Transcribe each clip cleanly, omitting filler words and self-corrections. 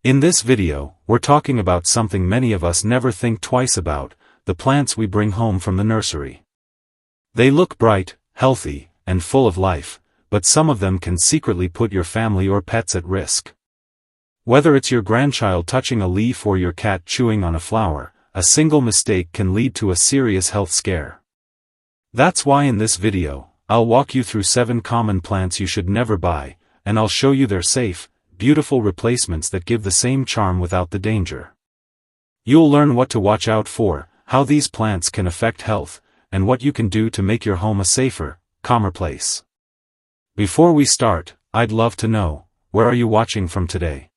In this video, we're talking about something many of us never think twice about, the plants we bring home from the nursery. They look bright, healthy, and full of life, but some of them can secretly put your family or pets at risk. Whether it's your grandchild touching a leaf or your cat chewing on a flower, a single mistake can lead to a serious health scare. That's why in this video, I'll walk you through 7 common plants you should never buy, and I'll show you their safe, beautiful replacements that give the same charm without the danger. You'll learn what to watch out for, how these plants can affect health, and what you can do to make your home a safer, calmer place. Before we start, I'd love to know, where are you watching from today?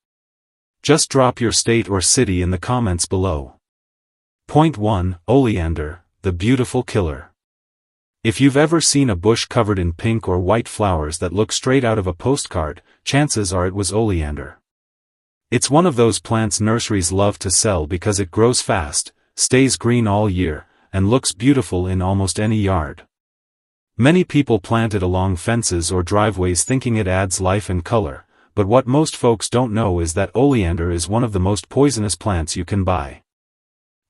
Just drop your state or city in the comments below. Point 1. Oleander, the beautiful killer. If you've ever seen a bush covered in pink or white flowers that look straight out of a postcard, chances are it was oleander. It's one of those plants nurseries love to sell because it grows fast, stays green all year, and looks beautiful in almost any yard. Many people plant it along fences or driveways thinking it adds life and color, but what most folks don't know is that oleander is one of the most poisonous plants you can buy.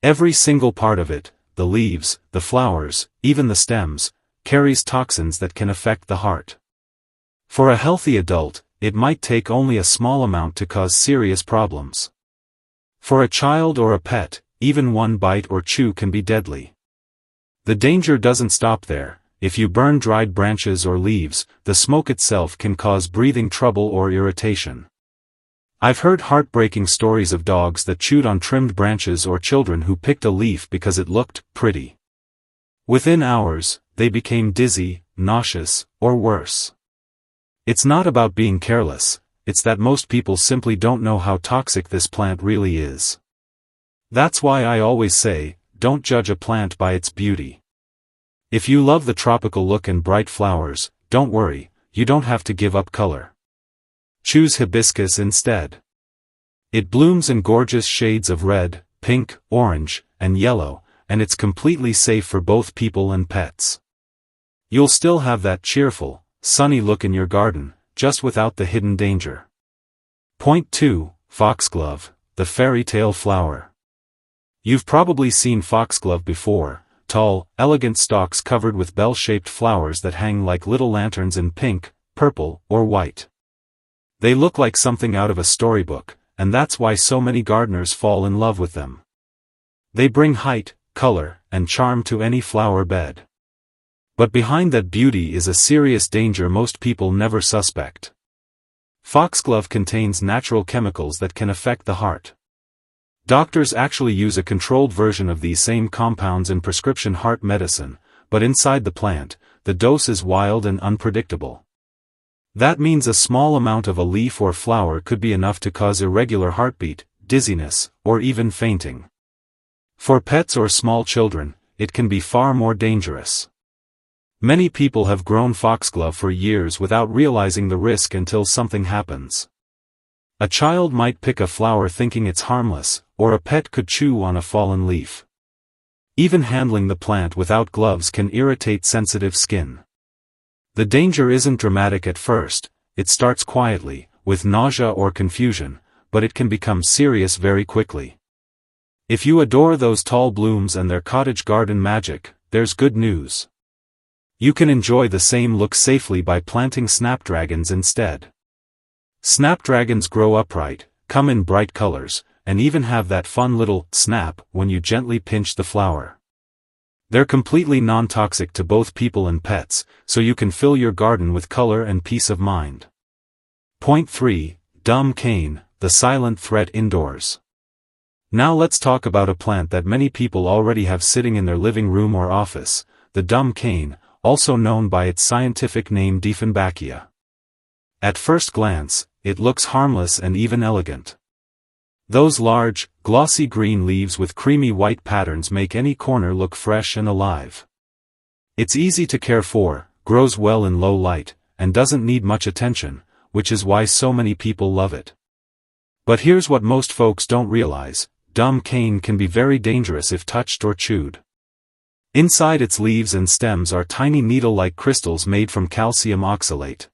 Every single part of it, the leaves, the flowers, even the stems, carries toxins that can affect the heart. For a healthy adult, it might take only a small amount to cause serious problems. For a child or a pet, even one bite or chew can be deadly. The danger doesn't stop there. If you burn dried branches or leaves, the smoke itself can cause breathing trouble or irritation. I've heard heartbreaking stories of dogs that chewed on trimmed branches or children who picked a leaf because it looked pretty. Within hours, they became dizzy, nauseous, or worse. It's not about being careless, it's that most people simply don't know how toxic this plant really is. That's why I always say, don't judge a plant by its beauty. If you love the tropical look and bright flowers, don't worry, you don't have to give up color. Choose hibiscus instead. It blooms in gorgeous shades of red, pink, orange, and yellow, and it's completely safe for both people and pets. You'll still have that cheerful, sunny look in your garden, just without the hidden danger. Point 2. Foxglove, the fairy tale flower. You've probably seen foxglove before, tall, elegant stalks covered with bell-shaped flowers that hang like little lanterns in pink, purple, or white. They look like something out of a storybook, and that's why so many gardeners fall in love with them. They bring height, color, and charm to any flower bed. But behind that beauty is a serious danger most people never suspect. Foxglove contains natural chemicals that can affect the heart. Doctors actually use a controlled version of these same compounds in prescription heart medicine, but inside the plant, the dose is wild and unpredictable. That means a small amount of a leaf or flower could be enough to cause irregular heartbeat, dizziness, or even fainting. For pets or small children, it can be far more dangerous. Many people have grown foxglove for years without realizing the risk until something happens. A child might pick a flower thinking it's harmless, or a pet could chew on a fallen leaf. Even handling the plant without gloves can irritate sensitive skin. The danger isn't dramatic at first, it starts quietly, with nausea or confusion, but it can become serious very quickly. If you adore those tall blooms and their cottage garden magic, there's good news. You can enjoy the same look safely by planting snapdragons instead. Snapdragons grow upright, come in bright colors, and even have that fun little snap when you gently pinch the flower. They're completely non-toxic to both people and pets, so you can fill your garden with color and peace of mind. Point 3. Dumb cane, the silent threat indoors. Now let's talk about a plant that many people already have sitting in their living room or office, the dumb cane, also known by its scientific name Dieffenbachia. At first glance, it looks harmless and even elegant. Those large, glossy green leaves with creamy white patterns make any corner look fresh and alive. It's easy to care for, grows well in low light, and doesn't need much attention, which is why so many people love it. But here's what most folks don't realize, dumb cane can be very dangerous if touched or chewed. Inside its leaves and stems are tiny needle-like crystals made from calcium oxalate.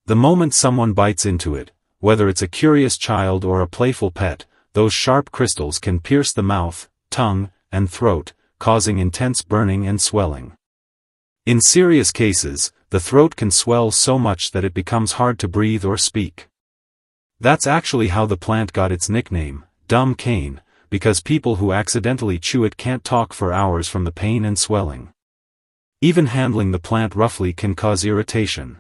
The moment someone bites into it, whether it's a curious child or a playful pet, those sharp crystals can pierce the mouth, tongue, and throat, causing intense burning and swelling. In serious cases, the throat can swell so much that it becomes hard to breathe or speak. That's actually how the plant got its nickname, dumb cane, because people who accidentally chew it can't talk for hours from the pain and swelling. Even handling the plant roughly can cause irritation.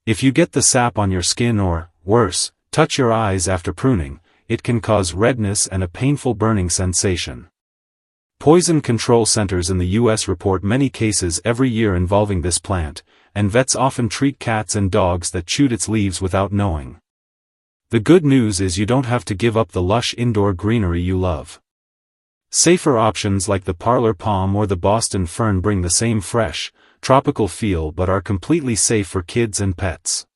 If you get the sap on your skin or, worse, touch your eyes after pruning, it can cause redness and a painful burning sensation. Poison control centers in the U.S. report many cases every year involving this plant, and vets often treat cats and dogs that chewed its leaves without knowing. The good news is you don't have to give up the lush indoor greenery you love. Safer options like the parlor palm or the Boston fern bring the same fresh, tropical feel but are completely safe for kids and pets.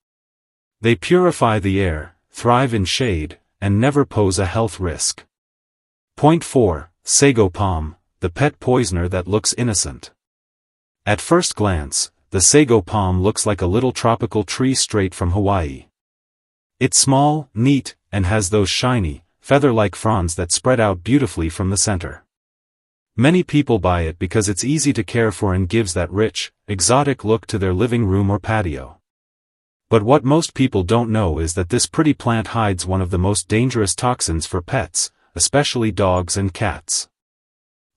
They purify the air, thrive in shade, and never pose a health risk. Point 4. Sago palm, the pet poisoner that looks innocent. At first glance, the sago palm looks like a little tropical tree straight from Hawaii. It's small, neat, and has those shiny, feather-like fronds that spread out beautifully from the center. Many people buy it because it's easy to care for and gives that rich, exotic look to their living room or patio. But what most people don't know is that this pretty plant hides one of the most dangerous toxins for pets, especially dogs and cats.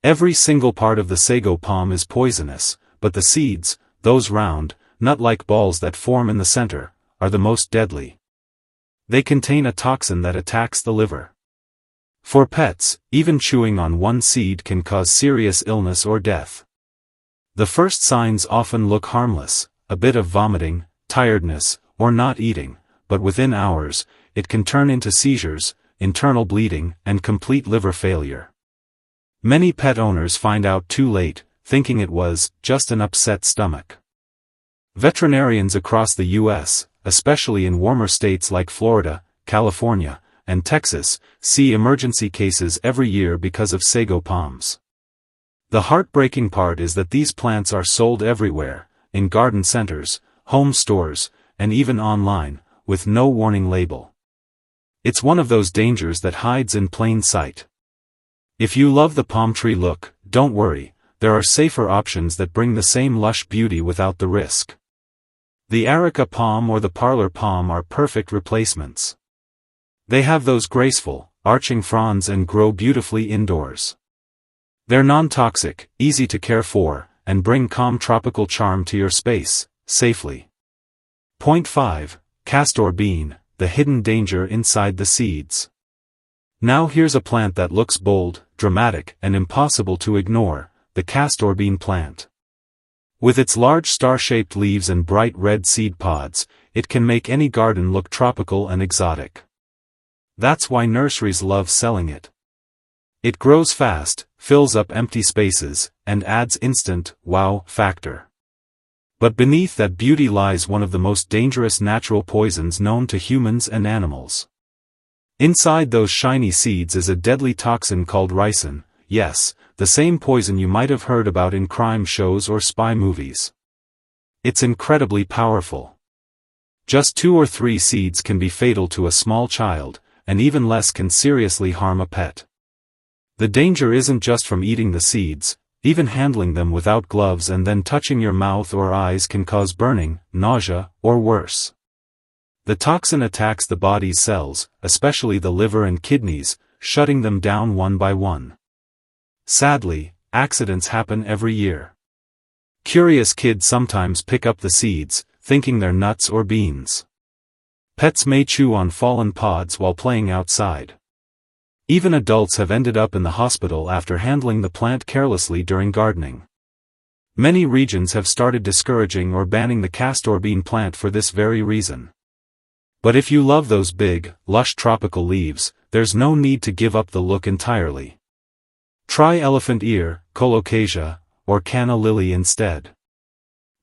Every single part of the sago palm is poisonous, but the seeds, those round, nut-like balls that form in the center, are the most deadly. They contain a toxin that attacks the liver. For pets, even chewing on one seed can cause serious illness or death. The first signs often look harmless, a bit of vomiting, tiredness, or not eating, but within hours, it can turn into seizures, internal bleeding, and complete liver failure. Many pet owners find out too late, thinking it was just an upset stomach. Veterinarians across the U.S., especially in warmer states like Florida, California, and Texas, see emergency cases every year because of sago palms. The heartbreaking part is that these plants are sold everywhere, in garden centers, home stores, and even online, with no warning label. It's one of those dangers that hides in plain sight. If you love the palm tree look, don't worry, there are safer options that bring the same lush beauty without the risk. The Areca palm or the parlor palm are perfect replacements. They have those graceful, arching fronds and grow beautifully indoors. They're non-toxic, easy to care for, and bring calm tropical charm to your space, safely. Point 5. Castor bean, the hidden danger inside the seeds. Now here's a plant that looks bold, dramatic, and impossible to ignore, the castor bean plant. With its large star-shaped leaves and bright red seed pods, it can make any garden look tropical and exotic. That's why nurseries love selling it. It grows fast, fills up empty spaces, and adds instant, wow factor. But beneath that beauty lies one of the most dangerous natural poisons known to humans and animals. Inside those shiny seeds is a deadly toxin called ricin, yes, the same poison you might have heard about in crime shows or spy movies. It's incredibly powerful. Just 2 or 3 seeds can be fatal to a small child, and even less can seriously harm a pet. The danger isn't just from eating the seeds, even handling them without gloves and then touching your mouth or eyes can cause burning, nausea, or worse. The toxin attacks the body's cells, especially the liver and kidneys, shutting them down one by one. Sadly, accidents happen every year. Curious kids sometimes pick up the seeds, thinking they're nuts or beans. Pets may chew on fallen pods while playing outside. Even adults have ended up in the hospital after handling the plant carelessly during gardening. Many regions have started discouraging or banning the castor bean plant for this very reason. But if you love those big, lush tropical leaves, there's no need to give up the look entirely. Try elephant ear, colocasia, or canna lily instead.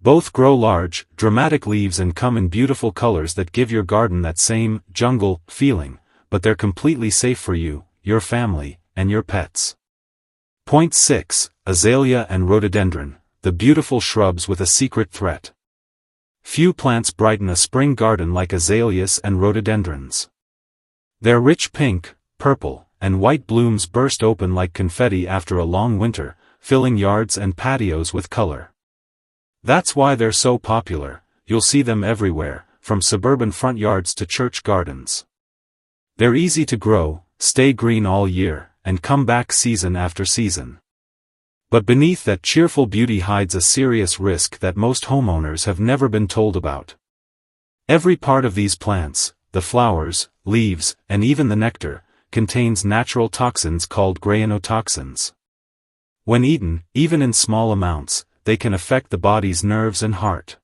Both grow large, dramatic leaves and come in beautiful colors that give your garden that same jungle feeling, but they're completely safe for you, your family, and your pets. Point 6. Azalea and rhododendron, the beautiful shrubs with a secret threat. Few plants brighten a spring garden like azaleas and rhododendrons. Their rich pink, purple, and white blooms burst open like confetti after a long winter, filling yards and patios with color. That's why they're so popular. You'll see them everywhere, from suburban front yards to church gardens. They're easy to grow, stay green all year, and come back season after season. But beneath that cheerful beauty hides a serious risk that most homeowners have never been told about. Every part of these plants, the flowers, leaves, and even the nectar, contains natural toxins called grainotoxins. When eaten, even in small amounts, they can affect the body's nerves and heart.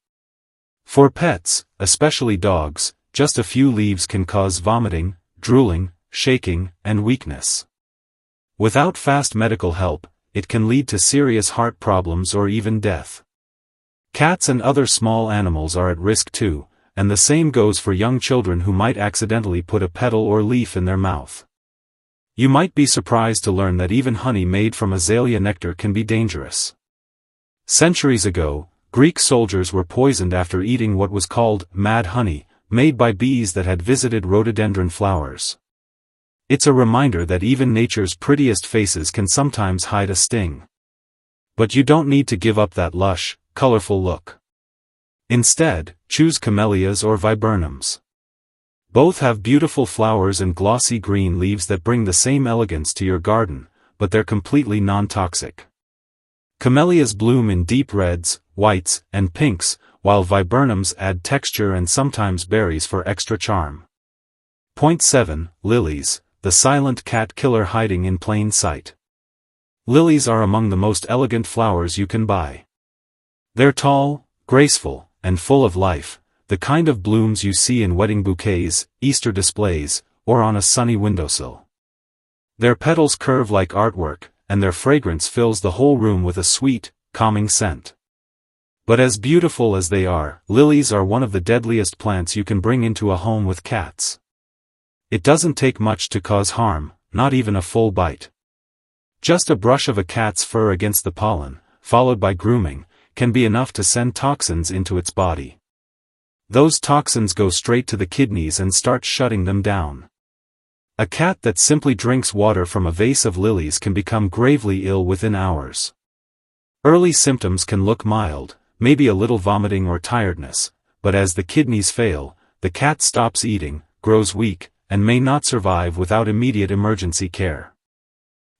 For pets, especially dogs, just a few leaves can cause vomiting, drooling, shaking, and weakness. Without fast medical help, it can lead to serious heart problems or even death. Cats and other small animals are at risk too, and the same goes for young children who might accidentally put a petal or leaf in their mouth. You might be surprised to learn that even honey made from azalea nectar can be dangerous. Centuries ago, Greek soldiers were poisoned after eating what was called mad honey, made by bees that had visited rhododendron flowers. It's a reminder that even nature's prettiest faces can sometimes hide a sting. But you don't need to give up that lush, colorful look. Instead, choose camellias or viburnums. Both have beautiful flowers and glossy green leaves that bring the same elegance to your garden, but they're completely non-toxic. Camellias bloom in deep reds, whites, and pinks, while viburnums add texture and sometimes berries for extra charm. Point 7. Lilies, the silent cat killer hiding in plain sight. Lilies are among the most elegant flowers you can buy. They're tall, graceful, and full of life, the kind of blooms you see in wedding bouquets, Easter displays, or on a sunny windowsill. Their petals curve like artwork, and their fragrance fills the whole room with a sweet, calming scent. But as beautiful as they are, lilies are one of the deadliest plants you can bring into a home with cats. It doesn't take much to cause harm, not even a full bite. Just a brush of a cat's fur against the pollen, followed by grooming, can be enough to send toxins into its body. Those toxins go straight to the kidneys and start shutting them down. A cat that simply drinks water from a vase of lilies can become gravely ill within hours. Early symptoms can look mild, maybe a little vomiting or tiredness, but as the kidneys fail, the cat stops eating, grows weak, and may not survive without immediate emergency care.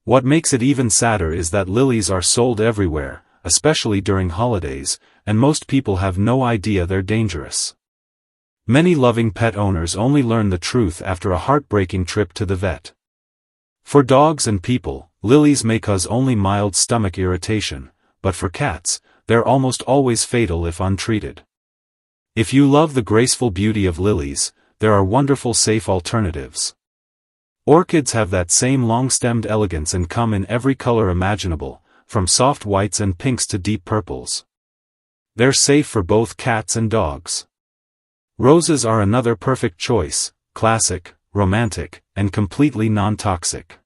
What makes it even sadder is that lilies are sold everywhere, especially during holidays, and most people have no idea they're dangerous. Many loving pet owners only learn the truth after a heartbreaking trip to the vet. For dogs and people, lilies may cause only mild stomach irritation, but for cats, they're almost always fatal if untreated. If you love the graceful beauty of lilies, there are wonderful safe alternatives. Orchids have that same long-stemmed elegance and come in every color imaginable, from soft whites and pinks to deep purples. They're safe for both cats and dogs. Roses are another perfect choice, classic, romantic, and completely non-toxic.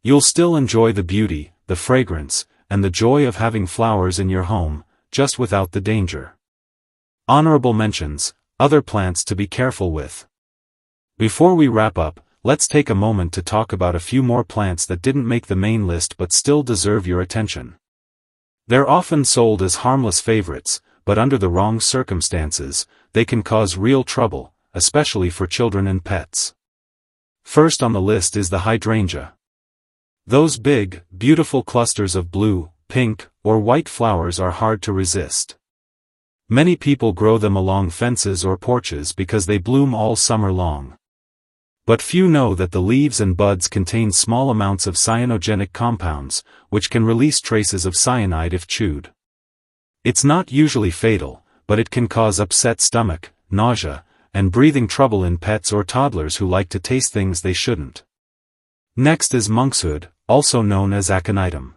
You'll still enjoy the beauty, the fragrance, and the joy of having flowers in your home, just without the danger. Honorable mentions, other plants to be careful with. Before we wrap up, let's take a moment to talk about a few more plants that didn't make the main list but still deserve your attention. They're often sold as harmless favorites, but under the wrong circumstances, they can cause real trouble, especially for children and pets. First on the list is the hydrangea. Those big, beautiful clusters of blue, pink, or white flowers are hard to resist. Many people grow them along fences or porches because they bloom all summer long. But few know that the leaves and buds contain small amounts of cyanogenic compounds, which can release traces of cyanide if chewed. It's not usually fatal, but it can cause upset stomach, nausea, and breathing trouble in pets or toddlers who like to taste things they shouldn't. Next is monkshood, also known as aconitum.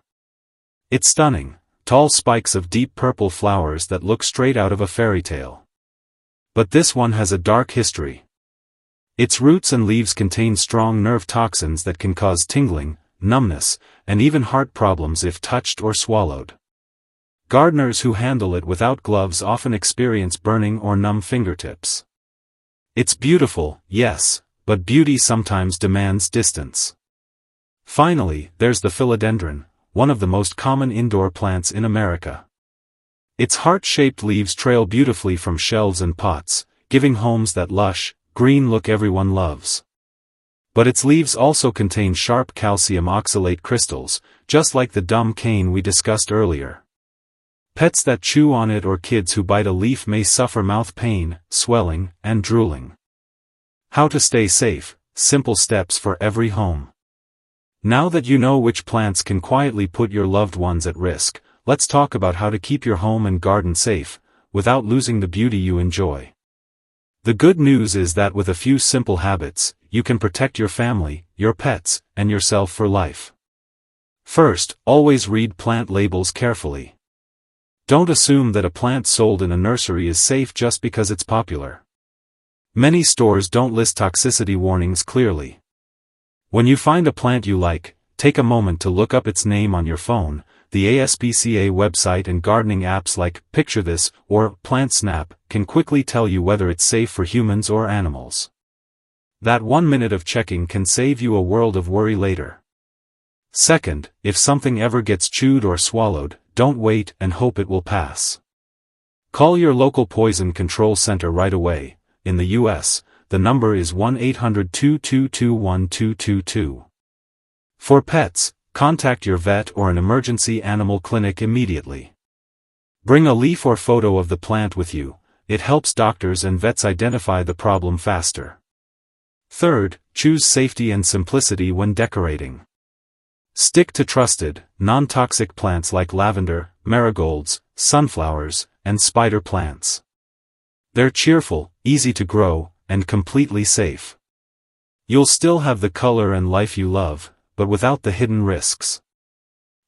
It's stunning, tall spikes of deep purple flowers that look straight out of a fairy tale. But this one has a dark history. Its roots and leaves contain strong nerve toxins that can cause tingling, numbness, and even heart problems if touched or swallowed. Gardeners who handle it without gloves often experience burning or numb fingertips. It's beautiful, yes, but beauty sometimes demands distance. Finally, there's the philodendron, one of the most common indoor plants in America. Its heart-shaped leaves trail beautifully from shelves and pots, giving homes that lush, green look everyone loves. But its leaves also contain sharp calcium oxalate crystals, just like the dumb cane we discussed earlier. Pets that chew on it or kids who bite a leaf may suffer mouth pain, swelling, and drooling. How to stay safe, simple steps for every home. Now that you know which plants can quietly put your loved ones at risk, let's talk about how to keep your home and garden safe, without losing the beauty you enjoy. The good news is that with a few simple habits, you can protect your family, your pets, and yourself for life. First, always read plant labels carefully. Don't assume that a plant sold in a nursery is safe just because it's popular. Many stores don't list toxicity warnings clearly. When you find a plant you like, take a moment to look up its name on your phone. The ASPCA website and gardening apps like Picture This or Plant Snap can quickly tell you whether it's safe for humans or animals. That 1 minute of checking can save you a world of worry later. Second, if something ever gets chewed or swallowed, don't wait and hope it will pass. Call your local poison control center right away. In the U.S., the number is 1-800-222-1222. For pets, contact your vet or an emergency animal clinic immediately. Bring a leaf or photo of the plant with you. It helps doctors and vets identify the problem faster. Third, choose safety and simplicity when decorating. Stick to trusted, non-toxic plants like lavender, marigolds, sunflowers, and spider plants. They're cheerful, easy to grow, and completely safe. You'll still have the color and life you love, but without the hidden risks.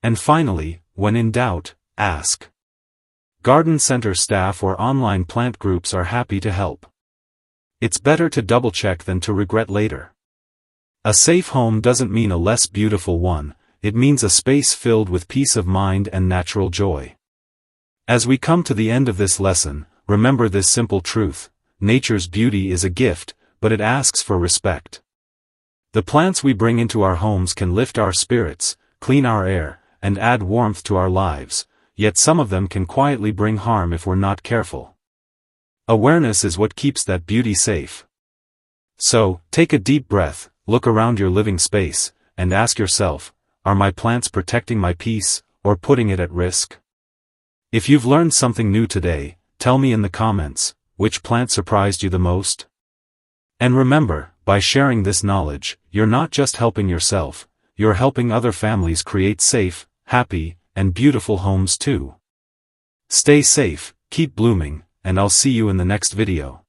And finally, when in doubt, ask. Garden center staff or online plant groups are happy to help. It's better to double-check than to regret later. A safe home doesn't mean a less beautiful one, it means a space filled with peace of mind and natural joy. As we come to the end of this lesson, remember this simple truth: nature's beauty is a gift, but it asks for respect. The plants we bring into our homes can lift our spirits, clean our air, and add warmth to our lives, yet some of them can quietly bring harm if we're not careful. Awareness is what keeps that beauty safe. So, take a deep breath, look around your living space, and ask yourself, are my plants protecting my peace, or putting it at risk? If you've learned something new today, tell me in the comments, which plant surprised you the most? And remember, by sharing this knowledge, you're not just helping yourself, you're helping other families create safe, happy, and beautiful homes too. Stay safe, keep blooming, and I'll see you in the next video.